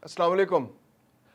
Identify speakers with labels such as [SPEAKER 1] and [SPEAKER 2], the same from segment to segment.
[SPEAKER 1] السلام علیکم۔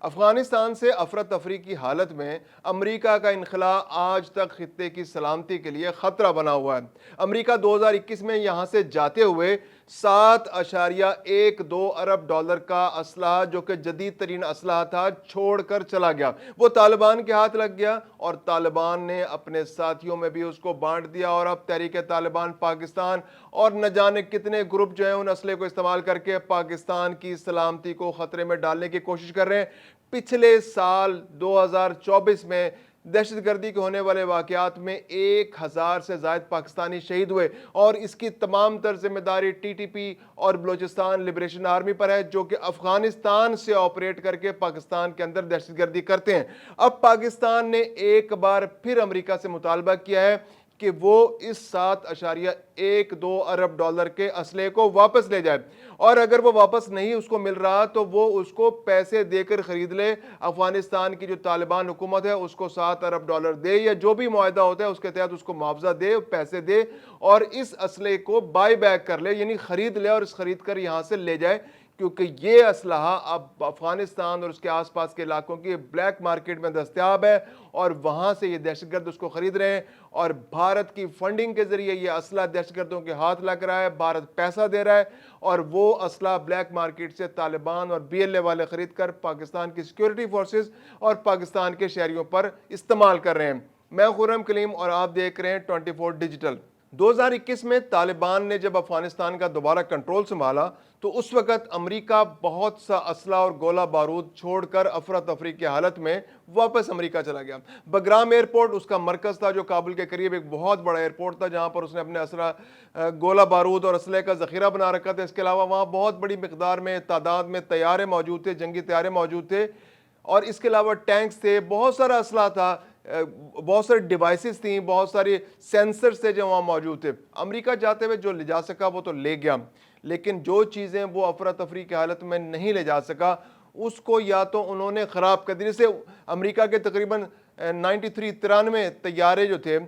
[SPEAKER 1] افغانستان سے افراتفری کی حالت میں امریکہ کا انخلا آج تک خطے کی سلامتی کے لیے خطرہ بنا ہوا ہے۔ امریکہ 2021 میں یہاں سے جاتے ہوئے 7.12 ارب ڈالر کا اسلحہ، جو کہ جدید ترین اسلحہ تھا، چھوڑ کر چلا گیا۔ وہ طالبان کے ہاتھ لگ گیا اور طالبان نے اپنے ساتھیوں میں بھی اس کو بانٹ دیا، اور اب تحریک طالبان پاکستان اور نہ جانے کتنے گروپ جو ہیں ان اسلحے کو استعمال کر کے پاکستان کی سلامتی کو خطرے میں ڈالنے کی کوشش کر رہے ہیں۔ پچھلے سال 2024 میں دہشت گردی کے ہونے والے واقعات میں 1000 سے زائد پاکستانی شہید ہوئے، اور اس کی تمام تر ذمہ داری ٹی ٹی پی اور بلوچستان لبریشن آرمی پر ہے، جو کہ افغانستان سے آپریٹ کر کے پاکستان کے اندر دہشت گردی کرتے ہیں۔ اب پاکستان نے ایک بار پھر امریکہ سے مطالبہ کیا ہے کہ وہ اس 7.12 ارب ڈالر کے اسلحے کو واپس لے جائے، اور اگر وہ واپس نہیں اس کو مل رہا تو وہ اس کو پیسے دے کر خرید لے۔ افغانستان کی جو طالبان حکومت ہے اس کو 7 ارب ڈالر دے، یا جو بھی معاہدہ ہوتا ہے اس کے تحت اس کو معاوضہ دے، پیسے دے، اور اس اسلحے کو بائی بیک کر لے، یعنی خرید لے اور اس خرید کر یہاں سے لے جائے، کیونکہ یہ اسلحہ اب افغانستان اور اس کے آس پاس کے علاقوں کی بلیک مارکیٹ میں دستیاب ہے، اور وہاں سے یہ دہشت گرد اس کو خرید رہے ہیں، اور بھارت کی فنڈنگ کے ذریعے یہ اسلحہ دہشت گردوں کے ہاتھ لگ رہا ہے، بھارت پیسہ دے رہا ہے، اور وہ اسلحہ بلیک مارکیٹ سے طالبان اور بی ایل اے والے خرید کر پاکستان کی سیکیورٹی فورسز اور پاکستان کے شہریوں پر استعمال کر رہے ہیں۔ میں خرم کلیم اور آپ دیکھ رہے ہیں 24 ڈیجیٹل۔ 2021 میں طالبان نے جب افغانستان کا دوبارہ کنٹرول سنبھالا تو اس وقت امریکہ بہت سا اسلحہ اور گولہ بارود چھوڑ کر افراتفری کی حالت میں واپس امریکہ چلا گیا۔ بگرام ایئرپورٹ اس کا مرکز تھا، جو کابل کے قریب ایک بہت بڑا ایئرپورٹ تھا، جہاں پر اس نے اپنے اسلحہ، گولہ بارود اور اسلحے کا ذخیرہ بنا رکھا تھا۔ اس کے علاوہ وہاں بہت بڑی مقدار میں تعداد میں طیارے موجود تھے، جنگی طیارے موجود تھے، اور اس کے علاوہ ٹینکس تھے، بہت سارا اسلحہ تھا، بہت ساری ڈیوائسز تھیں، بہت سارے سینسرز تھے جو وہاں موجود تھے۔ امریکہ جاتے ہوئے جو لے جا سکا وہ تو لے گیا، لیکن جو چیزیں وہ افراتفری کی حالت میں نہیں لے جا سکا اس کو یا تو انہوں نے خراب کر دی۔ جیسے امریکہ کے تقریباً 93 طیارے جو تھے،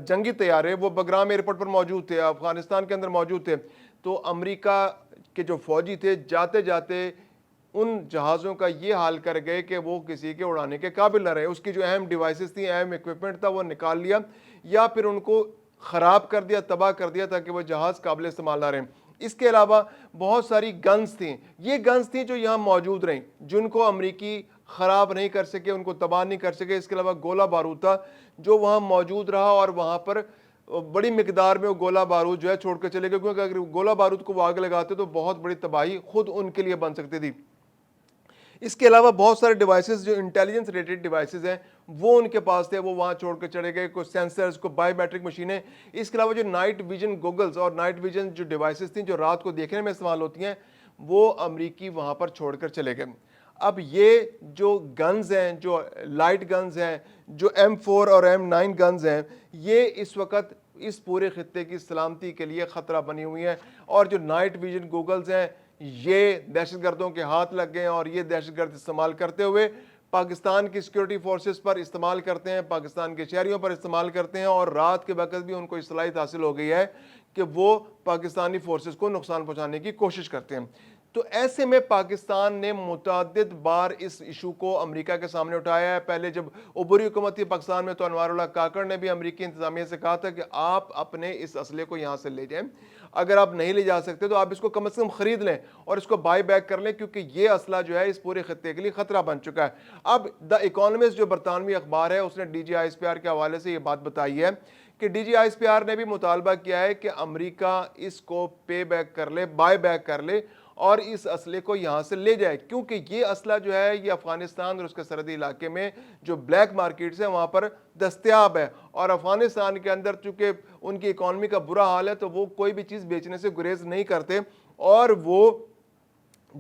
[SPEAKER 1] جنگی طیارے، وہ بگرام ایئرپورٹ پر موجود تھے، افغانستان کے اندر موجود تھے، تو امریکہ کے جو فوجی تھے جاتے جاتے ان جہازوں کا یہ حال کر گئے کہ وہ کسی کے اڑانے کے قابل نہ رہے۔ اس کی جو اہم ڈیوائسز تھیں، اہم ایکوپمنٹ تھا، وہ نکال لیا یا پھر ان کو خراب کر دیا، تباہ کر دیا، تاکہ وہ جہاز قابل استعمال نہ رہیں۔ اس کے علاوہ بہت ساری گنز تھیں، یہ گنز تھیں جو یہاں موجود رہیں، جن کو امریکی خراب نہیں کر سکے، ان کو تباہ نہیں کر سکے۔ اس کے علاوہ گولہ بارود تھا جو وہاں موجود رہا، اور وہاں پر بڑی مقدار میں وہ گولہ بارود جو ہے چھوڑ کے چلے گئے، کیونکہ اگر گولہ بارود کو وہ آگ لگاتے تو بہت بڑی تباہی خود ان کے لیے بن سکتی تھی۔ اس کے علاوہ بہت سارے ڈیوائسز جو انٹیلیجنس ریلیٹڈ ڈیوائسز ہیں وہ ان کے پاس تھے، وہ وہاں چھوڑ کے چڑے گئے، کوئی سینسرز، کوئی بایو میٹرک مشینیں۔ اس کے علاوہ جو نائٹ ویژن گوگلز اور نائٹ ویژن جو ڈیوائسز تھیں جو رات کو دیکھنے میں استعمال ہوتی ہیں، وہ امریکی وہاں پر چھوڑ کر چلے گئے۔ اب یہ جو گنز ہیں، جو لائٹ گنز ہیں، جو M4 اور M9 گنز ہیں، یہ اس وقت اس پورے خطے کی سلامتی کے لیے خطرہ بنی ہوئی ہیں، اور جو نائٹ ویژن گوگلز ہیں یہ دہشت گردوں کے ہاتھ لگ گئے ہیں، اور یہ دہشت گرد استعمال کرتے ہوئے پاکستان کی سیکیورٹی فورسز پر استعمال کرتے ہیں، پاکستان کے شہریوں پر استعمال کرتے ہیں، اور رات کے وقت بھی ان کو صلاحیت حاصل ہو گئی ہے کہ وہ پاکستانی فورسز کو نقصان پہنچانے کی کوشش کرتے ہیں۔ تو ایسے میں پاکستان نے متعدد بار اس ایشو کو امریکہ کے سامنے اٹھایا ہے۔ پہلے جب عبوری حکومت تھی پاکستان میں تو انوار اللہ کاکڑ نے بھی امریکی انتظامیہ سے کہا تھا کہ آپ اپنے اس اسلحے کو یہاں سے لے جائیں، اگر آپ نہیں لے جا سکتے تو آپ اس کو کم از کم خرید لیں اور اس کو بائی بیک کر لیں، کیونکہ یہ اسلحہ جو ہے اس پورے خطے کے لیے خطرہ بن چکا ہے۔ اب دا اکانومسٹ جو برطانوی اخبار ہے اس نے D G I S P R کے حوالے سے یہ بات بتائی ہے کہ D G I S P R نے بھی مطالبہ کیا ہے کہ امریکہ اس کو پے بیک کر لے، بائی بیک کر لے، اور اس اسلحے کو یہاں سے لے جائے، کیونکہ یہ اسلحہ جو ہے یہ افغانستان اور اس کے سرحدی علاقے میں جو بلیک مارکیٹس ہیں وہاں پر دستیاب ہے، اور افغانستان کے اندر چونکہ ان کی اکانومی کا برا حال ہے تو وہ کوئی بھی چیز بیچنے سے گریز نہیں کرتے، اور وہ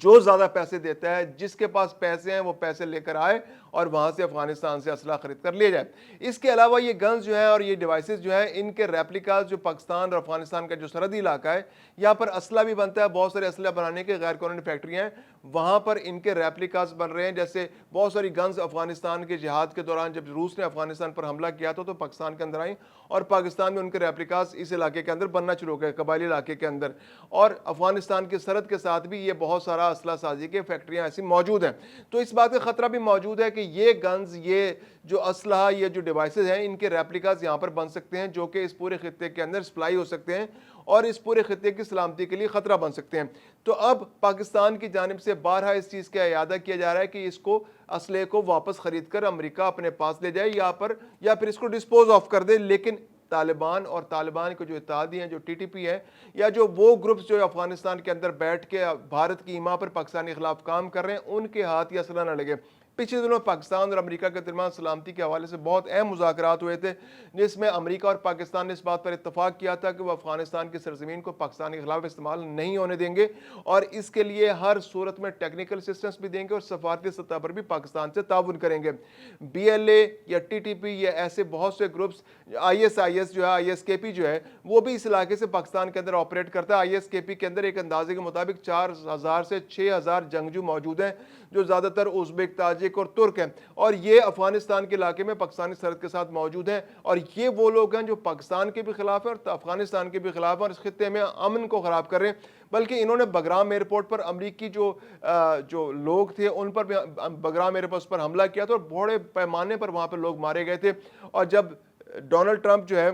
[SPEAKER 1] جو زیادہ پیسے دیتا ہے، جس کے پاس پیسے ہیں وہ پیسے لے کر آئے اور وہاں سے افغانستان سے اسلحہ خرید کر لیا جائے. اس کے علاوہ یہ گنز جو ہیں اور یہ ڈیوائسز جو ہیں ان کے ریپلیکاز جو پاکستان اور افغانستان کا جو سرحدی علاقہ ہے یہاں پر اسلحہ بھی بنتا ہے, بہت سارے اسلحہ بنانے کے غیر قانونی فیکٹریاں ہیں, وہاں پر ان کے ریپلیکاز بن رہے ہیں. جیسے بہت ساری گنز افغانستان کے جہاد کے دوران جب روس نے افغانستان پر حملہ کیا تو پاکستان کے اندر آئیں اور پاکستان میں ان کے ریپلیکاز اس علاقے کے اندر بننا شروع ہو گئے, قبائلی علاقے کے اندر. اور افغانستان کی سرحد کے ساتھ بھی یہ بہت سارا اسلحہ سازی کے فیکٹریاں ایسی موجود ہیں. تو اس بات کا خطرہ بھی موجود ہے کہ یہ گنز, یہ جو اسلحہ, یہ جو ڈیوائسز ہیں ان کے ریپلیکاز یہاں پر بن سکتے ہیں جو کہ اس پورے خطے کے اندر سپلائی ہو سکتے ہیں اور اس پورے خطے کی سلامتی کے لیے خطرہ بن سکتے ہیں. تو اب پاکستان کی جانب سے بارہا اس چیز کا اعادہ کیا جا رہا ہے کہ اس کو اسلحے کو واپس خرید کر امریکہ اپنے پاس لے جائے یا پھر اس کو ڈسپوز آف کر دے. لیکن طالبان اور طالبان کے جو اتحادی ہیں, جو ٹی ٹی پی ہے, یا جو وہ گروپس جو افغانستان کے اندر بیٹھ کے بھارت کی ایما پر پاکستان کے خلاف کام کر رہے ہیں, ان کے ہاتھ یہ اسلحہ نہ لگے. پچھلے دنوں پاکستان اور امریکہ کے درمیان سلامتی کے حوالے سے بہت اہم مذاکرات ہوئے تھے جس میں امریکہ اور پاکستان نے اس بات پر اتفاق کیا تھا کہ وہ افغانستان کی سرزمین کو پاکستان کے خلاف استعمال نہیں ہونے دیں گے اور اس کے لیے ہر صورت میں ٹیکنیکل اسسٹنس بھی دیں گے اور سفارتی سطح پر بھی پاکستان سے تعاون کریں گے. بی ایل اے یا ٹی ٹی پی یا ایسے بہت سے گروپس, آئی ایس جو ہے, آئی ایس کے پی جو ہے, وہ بھی اس علاقے سے پاکستان کے اندر آپریٹ کرتا ہے. آئی ایس کے پی کے اندر ایک اندازے کے مطابق 4000 سے 6000 جنگجو موجود ہیں جو زیادہ تر ازبک, تاجک اور ترک ہیں, اور یہ افغانستان کے علاقے میں پاکستانی سرحد کے ساتھ موجود ہیں. اور یہ وہ لوگ ہیں جو پاکستان کے بھی خلاف ہیں اور افغانستان کے بھی خلاف ہیں اور اس خطے میں امن کو خراب کر رہے ہیں. بلکہ انہوں نے بگرام ایئرپورٹ پر امریکی جو لوگ تھے ان پر بھی بگرام ایئرپورٹ پر حملہ کیا تھا اور بڑے پیمانے پر وہاں پہ لوگ مارے گئے تھے. اور جب ڈونلڈ ٹرمپ جو ہے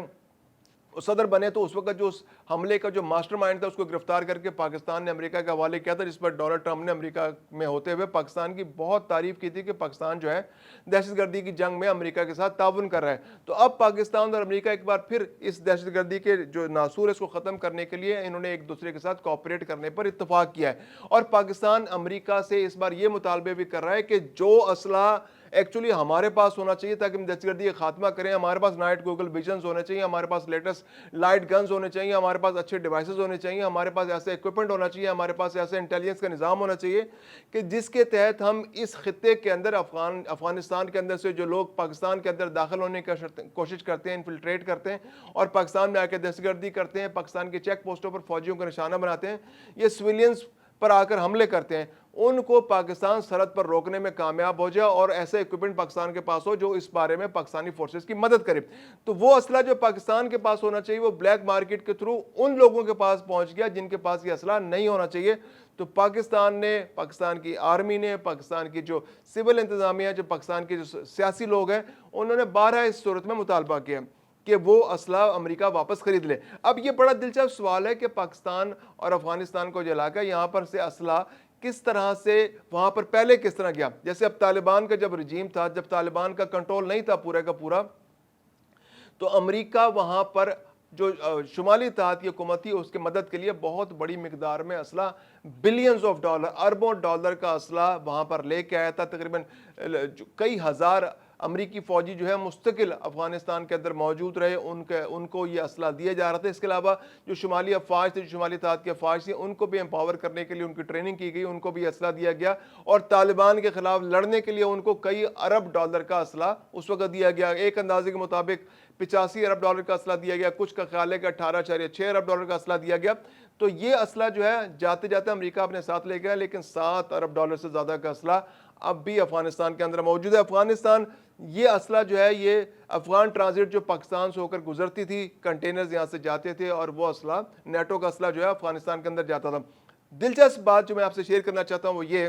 [SPEAKER 1] صدر بنے تو اس وقت جو اس حملے کا جو ماسٹر مائنڈ تھا اس کو گرفتار کر کے پاکستان نے امریکہ کے حوالے کیا تھا, جس پر ڈونلڈ ٹرمپ نے امریکہ میں ہوتے ہوئے پاکستان کی بہت تعریف کی تھی کہ پاکستان جو ہے دہشت گردی کی جنگ میں امریکہ کے ساتھ تعاون کر رہا ہے. تو اب پاکستان اور امریکہ ایک بار پھر اس دہشت گردی کے جو ناسور ہے اس کو ختم کرنے کے لیے انہوں نے ایک دوسرے کے ساتھ کوآپریٹ کرنے پر اتفاق کیا ہے. اور پاکستان امریکہ سے اس بار یہ مطالبے بھی کر رہا ہے کہ جو اسلحہ ایکچولی ہمارے پاس ہونا چاہیے تاکہ ہم دہشت گردی کا خاتمہ کریں, ہمارے پاس نائٹ گوگل ویژنز ہونے چاہیے, ہمارے پاس لیٹسٹ لائٹ گنز ہونے چاہیے, ہمارے پاس اچھے ڈیوائسز ہونے چاہیے, ہمارے پاس ایسے اکوپمنٹ ہونا چاہیے, ہمارے پاس ایسے انٹیلیجنس کا نظام ہونا چاہیے کہ جس کے تحت ہم اس خطے کے اندر افغانستان کے اندر سے جو لوگ پاکستان کے اندر داخل ہونے کی کوشش کرتے ہیں, انفلٹریٹ کرتے ہیں اور پاکستان میں آ کے دہشت گردی کرتے ہیں, پاکستان کے چیک پوسٹوں پر فوجیوں کا نشانہ بناتے ہیں, یہ سویلینز پر آ کر حملے کرتے ہیں, ان کو پاکستان سرحد پر روکنے میں کامیاب ہو جائے اور ایسے اکوپمنٹ پاکستان کے پاس ہو جو اس بارے میں پاکستانی فورسز کی مدد کرے. تو وہ اسلحہ جو پاکستان کے پاس ہونا چاہیے وہ بلیک مارکیٹ کے تھرو ان لوگوں کے پاس پہنچ گیا جن کے پاس یہ اسلحہ نہیں ہونا چاہیے. تو پاکستان نے, پاکستان کی آرمی نے, پاکستان کی جو سول انتظامیہ, جو پاکستان کے جو سیاسی لوگ ہیں, انہوں نے بارہا اس صورت میں مطالبہ کیا کہ وہ اسلحہ امریکہ واپس خرید لے. اب یہ بڑا دلچسپ سوال ہے کہ پاکستان اور افغانستان کو جو علاقہ ہے یہاں پر سے اسلحہ کس طرح سے وہاں پر پہلے کس طرح گیا. جیسے اب طالبان کا جب رجیم تھا, جب طالبان کا کنٹرول نہیں تھا پورا کا پورا, تو امریکہ وہاں پر جو شمالی اتحاد کی حکومت تھی اس کی مدد کے لیے بہت بڑی مقدار میں اسلحہ, بلینز آف ڈالر, اربوں ڈالر کا اسلحہ وہاں پر لے کے آیا تھا. تقریباً کئی ہزار امریکی فوجی جو ہے مستقل افغانستان کے اندر موجود رہے, ان کو یہ اسلحہ دیا جا رہا تھا. اس کے علاوہ جو شمالی افواج تھے, جو شمالی اتحاد کی افواج تھی, ان کو بھی امپاور کرنے کے لیے ان کی ٹریننگ کی گئی, ان کو بھی اسلحہ دیا گیا اور طالبان کے خلاف لڑنے کے لیے ان کو کئی ارب ڈالر کا اسلحہ اس وقت دیا گیا. ایک اندازے کے مطابق 85 ارب ڈالر کا اسلحہ دیا گیا, کچھ کا خیال ہے کہ 18.6 ارب ڈالر کا اسلحہ دیا گیا. تو یہ اسلحہ جو ہے جاتے جاتے امریکہ اپنے ساتھ لے گیا, لیکن 7 ارب ڈالر سے زیادہ کا اسلحہ اب بھی افغانستان کے اندر موجود ہے. افغانستان یہ اسلحہ جو ہے, یہ افغان ٹرانزٹ جو پاکستان سے ہو کر گزرتی تھی, کنٹینرز یہاں سے جاتے تھے اور وہ اسلحہ نیٹو کا اسلحہ جو ہے افغانستان کے اندر جاتا تھا. دلچسپ بات جو میں آپ سے شیئر کرنا چاہتا ہوں وہ یہ,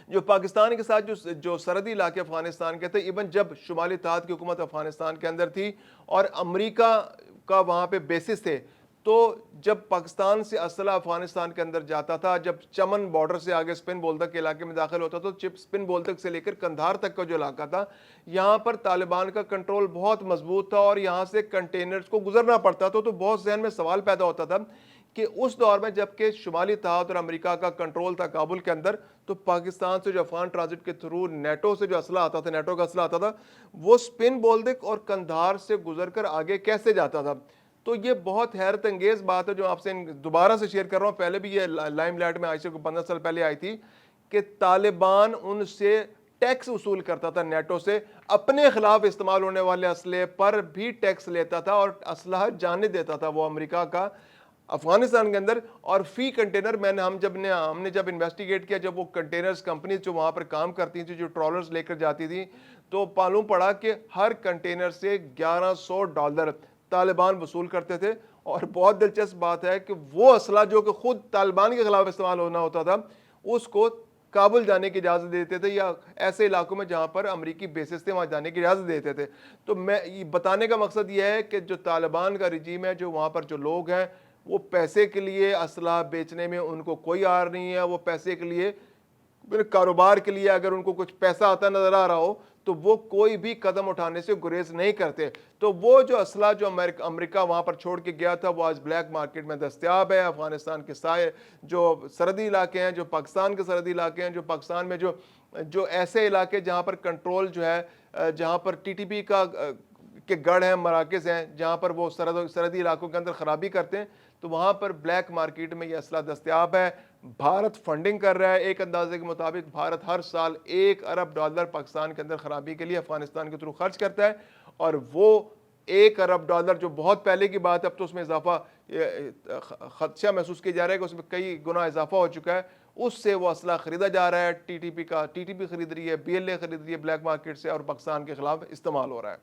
[SPEAKER 1] جو پاکستان کے ساتھ جو سرحدی علاقے افغانستان کے تھے, ایون جب شمالی اتحاد کی حکومت افغانستان کے اندر تھی اور امریکہ کا وہاں پہ بیسس تھے, تو جب پاکستان سے اسلحہ افغانستان کے اندر جاتا تھا, جب چمن بارڈر سے آگے سپن بولدک کے علاقے میں داخل ہوتا تھا, تو سپن بولدک سے لے کر کندھار تک کا جو علاقہ تھا یہاں پر طالبان کا کنٹرول بہت مضبوط تھا اور یہاں سے کنٹینرز کو گزرنا پڑتا تھا. تو بہت ذہن میں سوال پیدا ہوتا تھا کہ اس دور میں جب کہ شمالی اتحاد اور امریکہ کا کنٹرول تھا کابل کے اندر, تو پاکستان سے جو افغان ٹرانزٹ کے تھرو نیٹو سے جو اسلحہ آتا تھا, نیٹو کا اسلحہ آتا تھا, وہ سپن بولدک اور کندھار سے گزر کر آگے کیسے جاتا تھا. تو یہ بہت حیرت انگیز بات ہے جو آپ سے دوبارہ سے شیئر کر رہا ہوں. پہلے بھی یہ لائم لائٹ میں آئی سے 15 سال پہلے آئی تھی کہ طالبان ان سے ٹیکس وصول کرتا تھا نیٹو سے, اپنے خلاف استعمال ہونے والے اسلحے پر بھی ٹیکس لیتا تھا اور اسلحہ جانے دیتا تھا وہ امریکہ کا افغانستان کے اندر. اور فی کنٹینر ہم نے جب انویسٹیگیٹ کیا, جب وہ کنٹینرز کمپنیز جو وہاں پر کام کرتی تھیں, جو ٹرالرز لے کر جاتی تھیں, تو معلوم پڑا کہ ہر کنٹینر سے $1100 طالبان وصول کرتے تھے. اور بہت دلچسپ بات ہے کہ وہ اسلحہ جو کہ خود طالبان کے خلاف استعمال ہونا ہوتا تھا, اس کو کابل جانے کی اجازت دیتے تھے, یا ایسے علاقوں میں جہاں پر امریکی بیسز تھے وہاں جانے کی اجازت دیتے تھے. تو میں بتانے کا مقصد یہ ہے کہ جو طالبان کا رجیم ہے, جو وہاں پر جو لوگ ہیں, وہ پیسے کے لیے اسلحہ بیچنے میں ان کو کوئی آر نہیں ہے. وہ پیسے کے لیے, کاروبار کے لیے اگر ان کو کچھ پیسہ آتا نظر آ رہا ہو تو وہ کوئی بھی قدم اٹھانے سے گریز نہیں کرتے. تو وہ جو اسلحہ جو امریکہ وہاں پر چھوڑ کے گیا تھا, وہ آج بلیک مارکیٹ میں دستیاب ہے. افغانستان کے جو سرحدی علاقے ہیں, جو پاکستان کے سرحدی علاقے ہیں, جو پاکستان میں جو ایسے علاقے جہاں پر کنٹرول جو ہے, جہاں پر ٹی ٹی پی کے گڑھ ہیں, مراکز ہیں, جہاں پر وہ سرحدی علاقوں کے اندر خرابی کرتے ہیں, تو وہاں پر بلیک مارکیٹ میں یہ اسلحہ دستیاب ہے. بھارت فنڈنگ کر رہا ہے. ایک اندازے کے مطابق بھارت ہر سال $1 ارب پاکستان کے اندر خرابی کے لیے افغانستان کے تھرو خرچ کرتا ہے. اور وہ $1 ارب جو بہت پہلے کی بات ہے, اب تو اس میں اضافہ خدشہ محسوس کیا جا رہا ہے کہ اس میں کئی گنا اضافہ ہو چکا ہے, اس سے وہ اسلحہ خریدا جا رہا ہے. ٹی ٹی پی خرید رہی ہے, BLA خرید رہی ہے بلیک مارکیٹ سے, اور پاکستان کے خلاف استعمال ہو رہا ہے.